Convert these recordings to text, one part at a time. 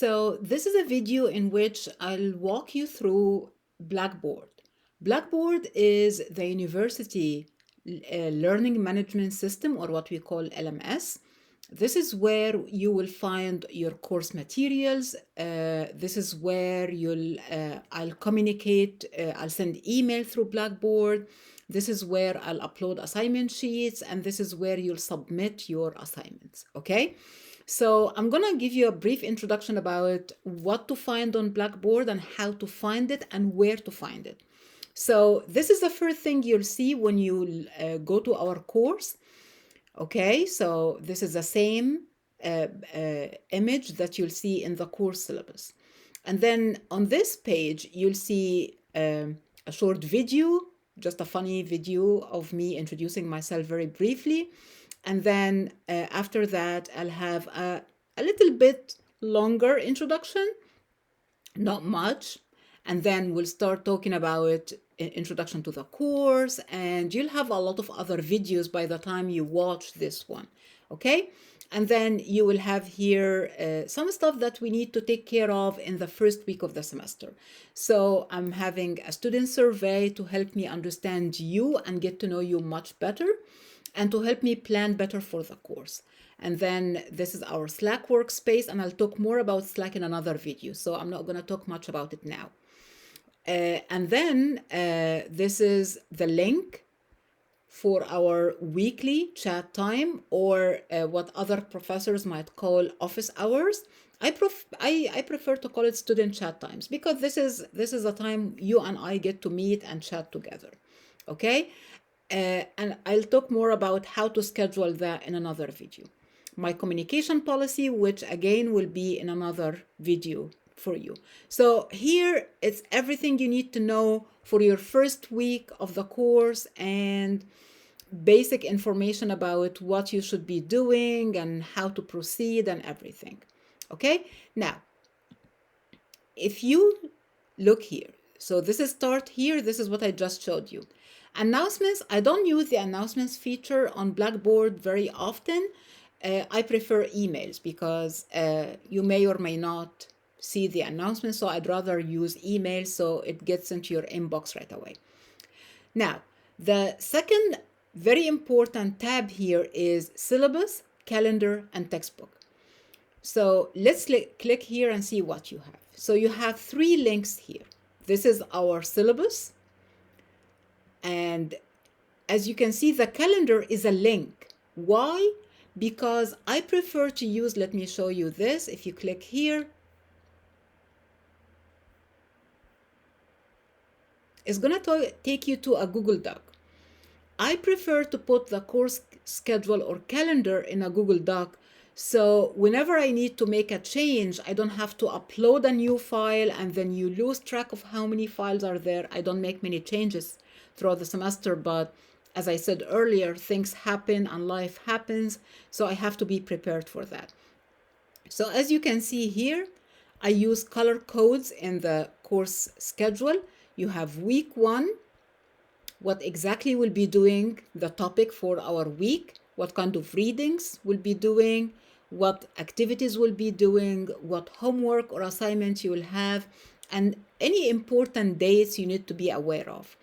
So this is a video in which I'll walk you through Blackboard. Blackboard is the university learning management system, or what we call LMS. This is where you will find your course materials. This is where I'll communicate, I'll send email through Blackboard. This is where I'll upload assignment sheets, and this is where you'll submit your assignments, okay? So I'm gonna give you a brief introduction about what to find on Blackboard and how to find it and where to find it. So this is the first thing you'll see when you go to our course. Okay, so this is the same image that you'll see in the course syllabus. And then on this page, you'll see a short video, just a funny video of me introducing myself very briefly. And then after that, I'll have a little bit longer introduction, not much. And then we'll start talking about introduction to the course, and you'll have a lot of other videos by the time you watch this one, okay? And then you will have here some stuff that we need to take care of in the first week of the semester. So I'm having a student survey to help me understand you and get to know you much better, and to help me plan better for the course. And then this is our Slack workspace, and I'll talk more about Slack in another video, so I'm not gonna talk much about it now. And then this is the link for our weekly chat time, or what other professors might call office hours. I prefer to call it student chat times, because this is the time you and I get to meet and chat together, okay? And I'll talk more about how to schedule that in another video. My communication policy, which again will be in another video for you. So here it's everything you need to know for your first week of the course, and basic information about what you should be doing and how to proceed and everything. Okay, now if you look here, so this is start here, this is what I just showed you. Announcements, I don't use the announcements feature on Blackboard very often. I prefer emails because you may or may not see the announcements, so I'd rather use emails so it gets into your inbox right away. Now, the second very important tab here is syllabus, calendar, and textbook. So let's click here and see what you have. So you have 3 links here. This is our syllabus. And as you can see, the calendar is a link. Why? Because I prefer to use, let me show you this. If you click here, it's going to take you to a Google Doc. I prefer to put the course schedule or calendar in a Google Doc, so whenever I need to make a change, I don't have to upload a new file and then you lose track of how many files are there. I don't make many changes throughout the semester, but as I said earlier, things happen and life happens, so I have to be prepared for that. So as you can see here, I use color codes in the course schedule. You have week 1, what exactly we'll be doing, the topic for our week, what kind of readings we'll be doing, what activities we'll be doing, what homework or assignments you will have, and any important dates you need to be aware of.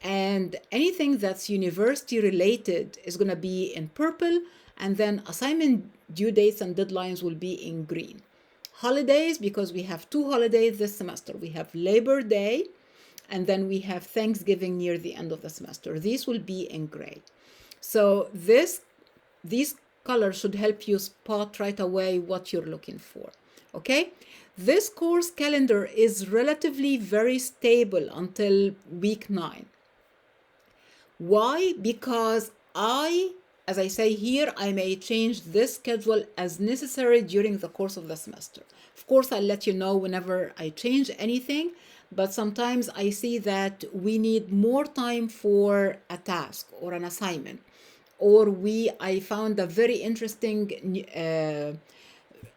And anything that's university related is going to be in purple, and then assignment due dates and deadlines will be in green. Holidays, because we have 2 holidays this semester. We have Labor Day, and then we have Thanksgiving near the end of the semester. These will be in gray. So these colors should help you spot right away what you're looking for, okay? This course calendar is relatively very stable until week 9. Why? Because as I say here, I may change this schedule as necessary during the course of the semester. Of course, I'll let you know whenever I change anything, but sometimes I see that we need more time for a task or an assignment, or I found a very interesting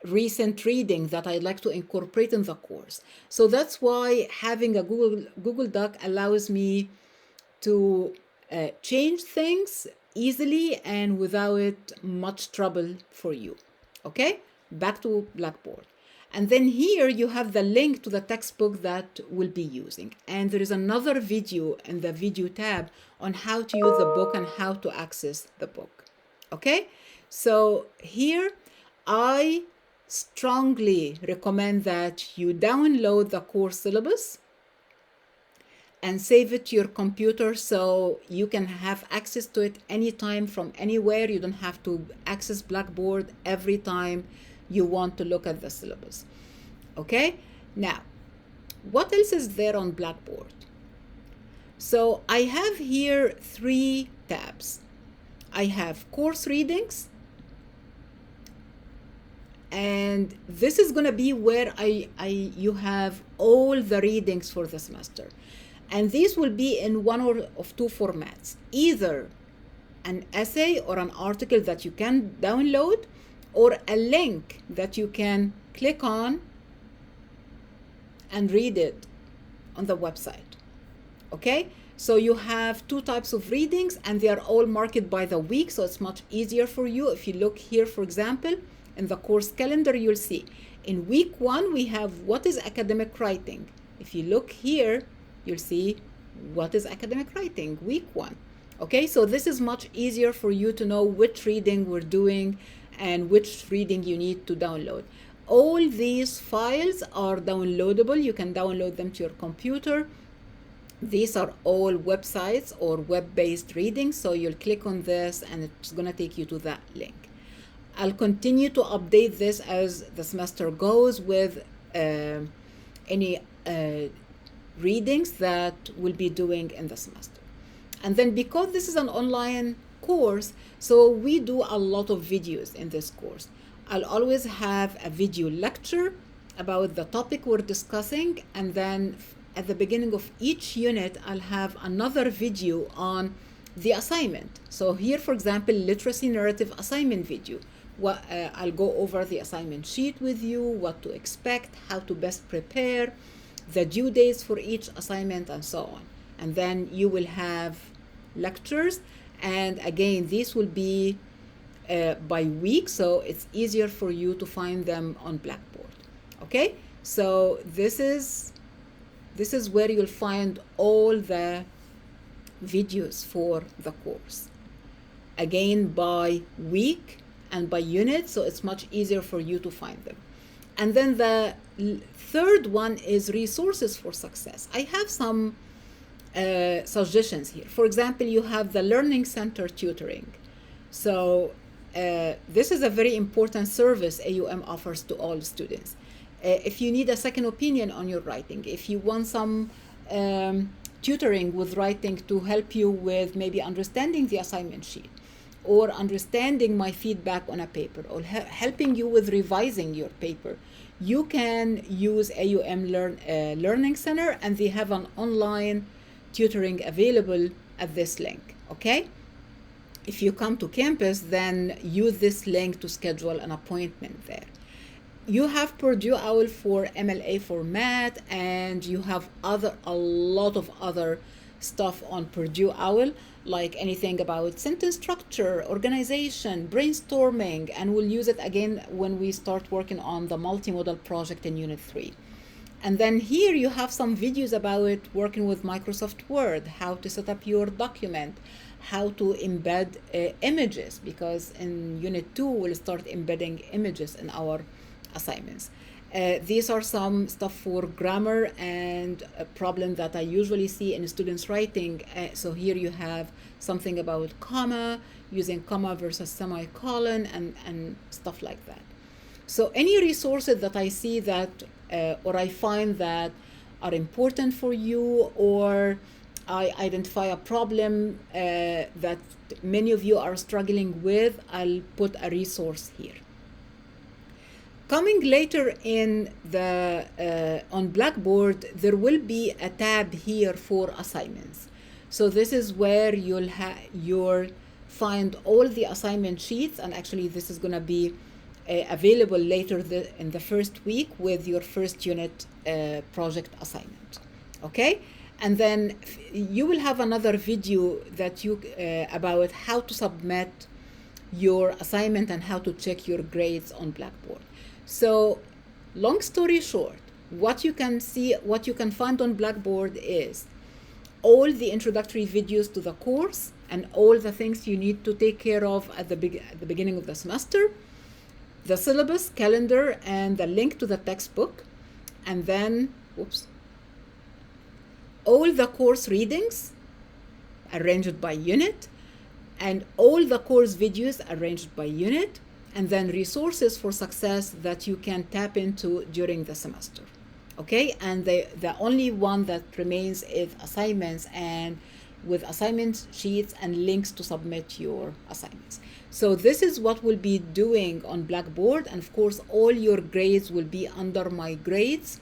recent reading that I'd like to incorporate in the course. So that's why having a Google Doc allows me to change things easily and without much trouble for you. Okay, back to Blackboard. And then here you have the link to the textbook that we'll be using. And there is another video in the video tab on how to use the book and how to access the book. Okay? So here I strongly recommend that you download the course syllabus and save it to your computer so you can have access to it anytime from anywhere. You don't have to access Blackboard every time you want to look at the syllabus. Okay? Now, what else is there on Blackboard? So I have here 3 tabs. I have course readings, and this is going to be where you have all the readings for the semester. And these will be in one of 2 formats, either an essay or an article that you can download, or a link that you can click on and read it on the website. Okay? So you have 2 types of readings, and they are all marked by the week, so it's much easier for you. If you look here, for example, in the course calendar, you'll see in week 1 we have what is academic writing. If you look here, you'll see what is academic writing, week 1. Okay, so this is much easier for you to know which reading we're doing and which reading you need to download. All these files are downloadable. You can download them to your computer. These are all websites or web-based readings, so you'll click on this and it's going to take you to that link. I'll continue to update this as the semester goes with any readings that we'll be doing in the semester. And then because this is an online course, so we do a lot of videos in this course. I'll always have a video lecture about the topic we're discussing, and then at the beginning of each unit I'll have another video on the assignment. So here, for example, literacy narrative assignment video. I'll go over the assignment sheet with you, what to expect, how to best prepare, the due dates for each assignment, and so on. And then you will have lectures, and again these will be by week, so it's easier for you to find them on Blackboard. Okay, so this is where you'll find all the videos for the course, again by week and by unit, so it's much easier for you to find them. And then the third one is resources for success. I have some suggestions here. For example, you have the Learning Center tutoring. So this is a very important service AUM offers to all students. If you need a second opinion on your writing, if you want some tutoring with writing to help you with maybe understanding the assignment sheet, or understanding my feedback on a paper, or helping you with revising your paper, you can use AUM Learning Center, and they have an online tutoring available at this link. Okay? If you come to campus, then use this link to schedule an appointment there. You have Purdue OWL for MLA format, and you have a lot of other stuff on Purdue OWL, like anything about sentence structure, organization, brainstorming, and we'll use it again when we start working on the multimodal project in Unit 3. And then here you have some videos about working with Microsoft Word, how to set up your document, how to embed images, because in Unit 2 we'll start embedding images in our assignments. These are some stuff for grammar and a problem that I usually see in students writing. So here you have something about comma, using comma versus semicolon, and stuff like that. So any resources that I see that or I find that are important for you, or I identify a problem that many of you are struggling with, I'll put a resource here. Coming later in the on Blackboard, there will be a tab here for assignments. So this is where you'll find all the assignment sheets, and actually this is going to be available later in the first week with your first unit project assignment. Okay, and then you will have another video that about how to submit your assignment and how to check your grades on Blackboard. So Long story short, what you can see, what you can find on Blackboard is all the introductory videos to the course and all the things you need to take care of at the beginning of the semester, the syllabus, calendar, and the link to the textbook, and then, all the course readings arranged by unit, and all the course videos arranged by unit, and then resources for success that you can tap into during the semester. Okay, and the only one that remains is assignments, and with assignment sheets and links to submit your assignments. So this is what we'll be doing on Blackboard, and of course all your grades will be under my grades.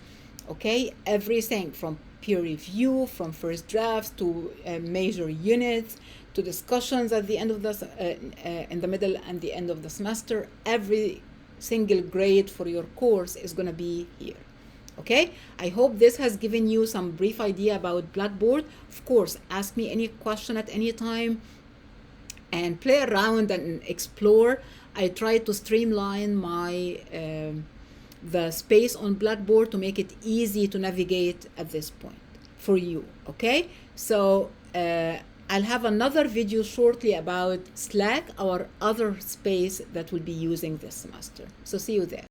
Okay, everything from peer review, from first drafts to major units, to discussions at the end of the in the middle and the end of the semester. Every single grade for your course is going to be here. Okay, I hope this has given you some brief idea about Blackboard. Of course, ask me any question at any time and play around and explore. I try to streamline my the space on Blackboard to make it easy to navigate at this point for you. Okay, so I'll have another video shortly about Slack, our other space that we'll be using this semester. So see you there.